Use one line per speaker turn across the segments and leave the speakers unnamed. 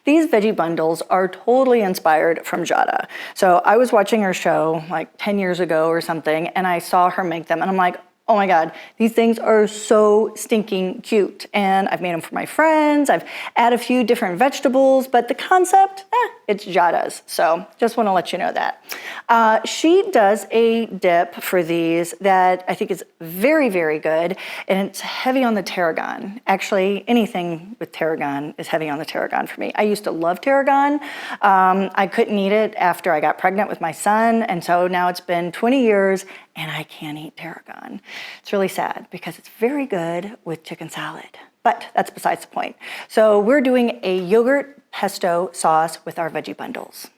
These veggie bundles are totally inspired from Jada. So I was watching her show like 10 years ago or something, and I saw her make them, and I'm like, oh my God, these things are so stinking cute. And I've made them for my friends. I've added a few different vegetables, but the concept, it's Jada's. So just want to let you know that. She does a dip for these that I think is very, very good. And it's heavy on the tarragon. Actually, anything with tarragon is heavy on the tarragon for me. I used to love tarragon. I couldn't eat it after I got pregnant with my son. And so now it's been 20 years and I can't eat tarragon. It's really sad because it's very good with chicken salad, but that's besides the point. So we're doing a yogurt pesto sauce with our veggie bundles.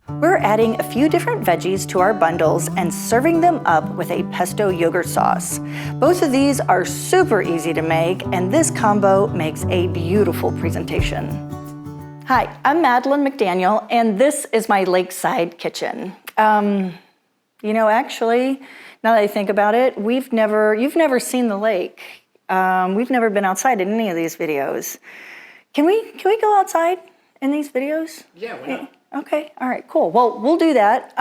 We're adding a few different veggies to our bundles and serving them up with a pesto yogurt sauce. Both of these are super easy to make, and this combo makes a beautiful presentation. Hi, I'm Madeline McDaniel, and this is my Lakeside kitchen. You know, actually, now that I think about it, you've never seen the lake. We've never been outside in any of these videos. Can we go outside in these videos?
Yeah, why not?
Okay, all right, cool. Well, we'll do that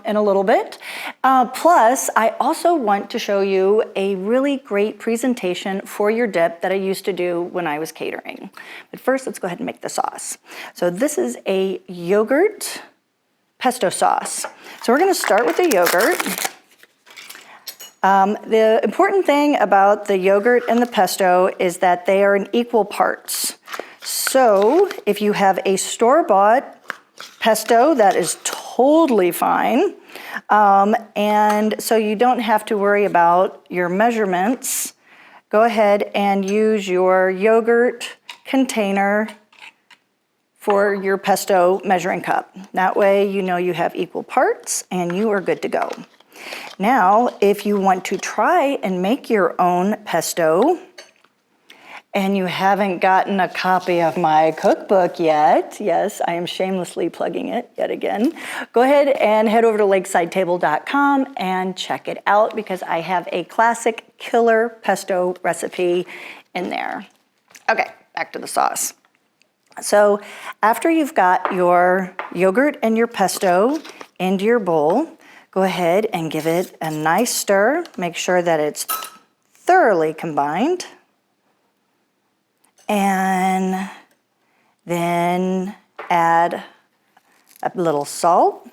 in a little bit. Plus, I also want to show you a really great presentation for your dip that I used to do when I was catering. But first, let's go ahead and make the sauce. So this is a yogurt pesto sauce. So we're gonna start with the yogurt. The important thing about the yogurt and the pesto is that they are in equal parts. So if you have a store-bought pesto, that is totally fine. And so you don't have to worry about your measurements. Go ahead and use your yogurt container for your pesto measuring cup. That way you know you have equal parts and you are good to go. Now, if you want to try and make your own pesto and you haven't gotten a copy of my cookbook yet, yes, I am shamelessly plugging it yet again, go ahead and head over to lakesidetable.com and check it out because I have a classic killer pesto recipe in there. Okay, back to the sauce. So after you've got your yogurt and your pesto into your bowl, go ahead and give it a nice stir. Make sure that it's thoroughly combined. And then add a little salt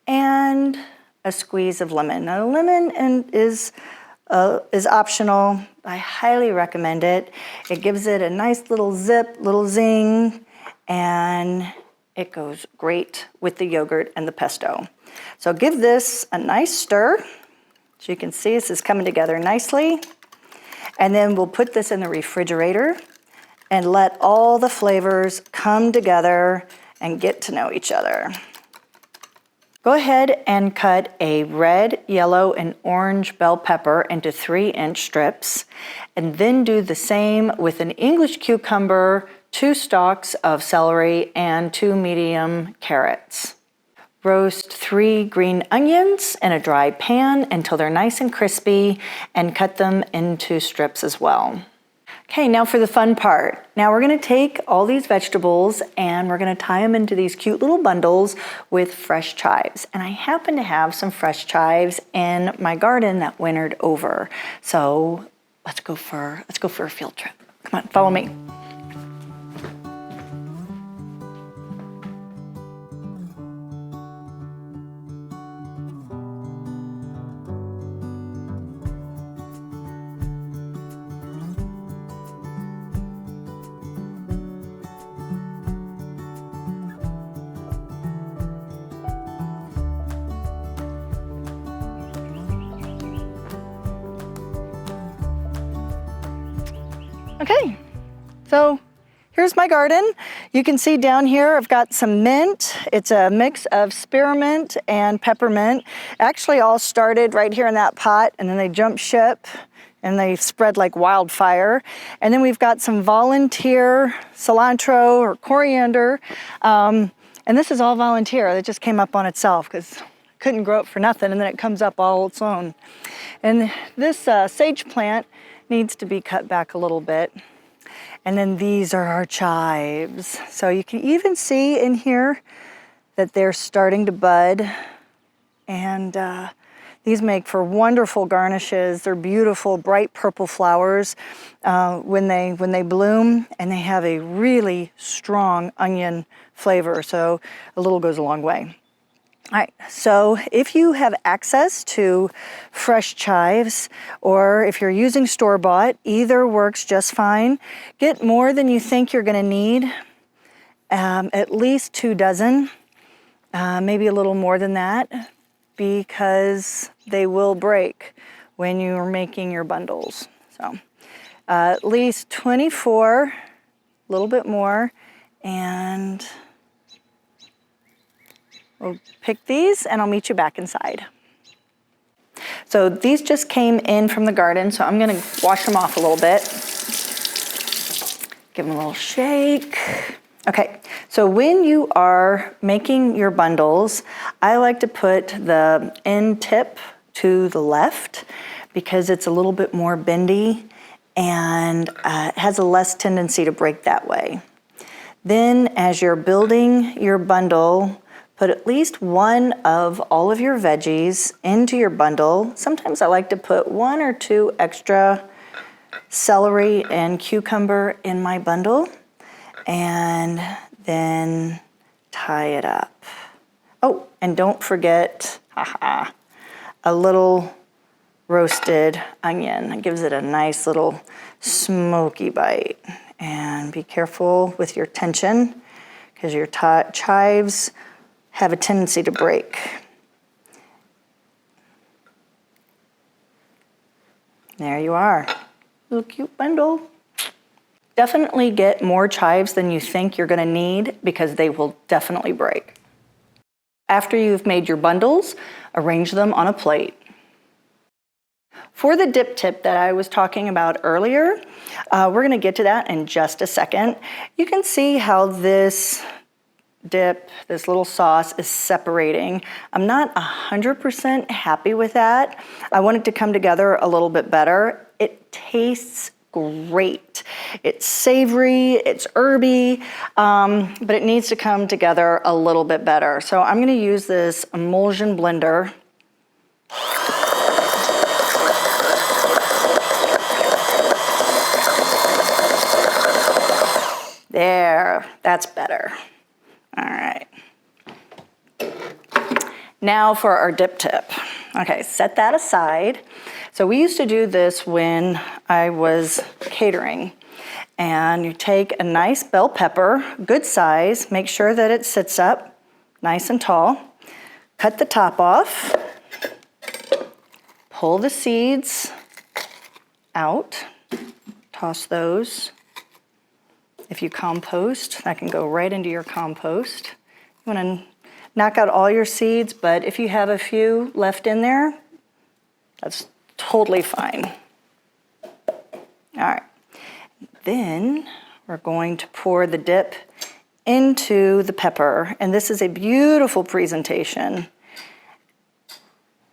and a squeeze of lemon. Now, lemon is optional. I highly recommend it. It gives it a nice little zip, little zing, and it goes great with the yogurt and the pesto. So give this a nice stir. So you can see this is coming together nicely. And then we'll put this in the refrigerator and let all the flavors come together and get to know each other. Go ahead and cut a red, yellow, and orange bell pepper into 3-inch strips, and then do the same with an English cucumber, 2 stalks of celery, and 2 medium carrots. Roast 3 green onions in a dry pan until they're nice and crispy, and cut them into strips as well. Okay, now for the fun part. Now we're gonna take all these vegetables and we're gonna tie them into these cute little bundles with fresh chives. And I happen to have some fresh chives in my garden that wintered over. So let's go for a field trip. Come on, follow me. Okay, so here's my garden. You can see down here I've got some mint. It's a mix of spearmint and peppermint. Actually all started right here in that pot, and then they jumped ship and they spread like wildfire. And then we've got some volunteer cilantro or coriander. And this is all volunteer. It just came up on itself because I couldn't grow it for nothing, and then it comes up all its own. And this sage plant needs to be cut back a little bit. And then these are our chives. So you can even see in here that they're starting to bud. And these make for wonderful garnishes. They're beautiful, bright purple flowers when they bloom, and they have a really strong onion flavor. So a little goes a long way. All right, so if you have access to fresh chives, or if you're using store-bought, either works just fine. Get more than you think you're gonna need, at least 2 dozen, maybe a little more than that, because they will break when you're making your bundles. So at least 24, a little bit more, and we'll pick these and I'll meet you back inside. So these just came in from the garden, so I'm gonna wash them off a little bit. Give them a little shake. Okay, so when you are making your bundles, I like to put the end tip to the left because it's a little bit more bendy and it has a less tendency to break that way. Then as you're building your bundle, put at least one of all of your veggies into your bundle. Sometimes I like to put 1 or 2 extra celery and cucumber in my bundle, and then tie it up. Oh, and don't forget, a little roasted onion. It gives it a nice little smoky bite. And be careful with your tension because your chives have a tendency to break. There you are, little cute bundle. Definitely get more chives than you think you're gonna need because they will definitely break. After you've made your bundles, arrange them on a plate. For the dip tip that I was talking about earlier, we're gonna get to that in just a second. You can see how this dip, this little sauce is separating. I'm not 100% happy with that. I want it to come together a little bit better. It tastes great. It's savory, it's herby, but it needs to come together a little bit better. So I'm gonna use this emulsion blender. There, that's better. All right. Now for our dip tip. Okay, set that aside. So we used to do this when I was catering. And you take a nice bell pepper, good size, make sure that it sits up nice and tall. Cut the top off. Pull the seeds out. Toss those. If you compost, that can go right into your compost. You want to knock out all your seeds, but if you have a few left in there, that's totally fine. All right. Then we're going to pour the dip into the pepper, and this is a beautiful presentation.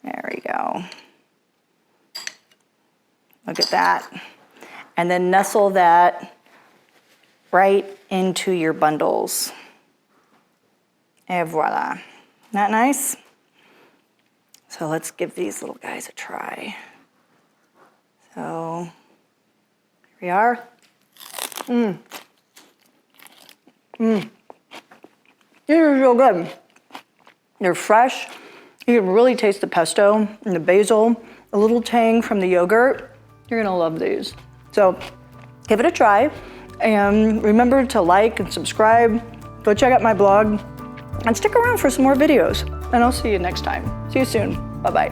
There we go. Look at that. And then nestle that right into your bundles. Et voila. Isn't that nice? So let's give these little guys a try. So here we are. These are so good. They're fresh. You can really taste the pesto and the basil, a little tang from the yogurt. You're gonna love these. So give it a try. And remember to like and subscribe. Go check out my blog and stick around for some more videos. And I'll see you next time. See you soon. Bye-bye.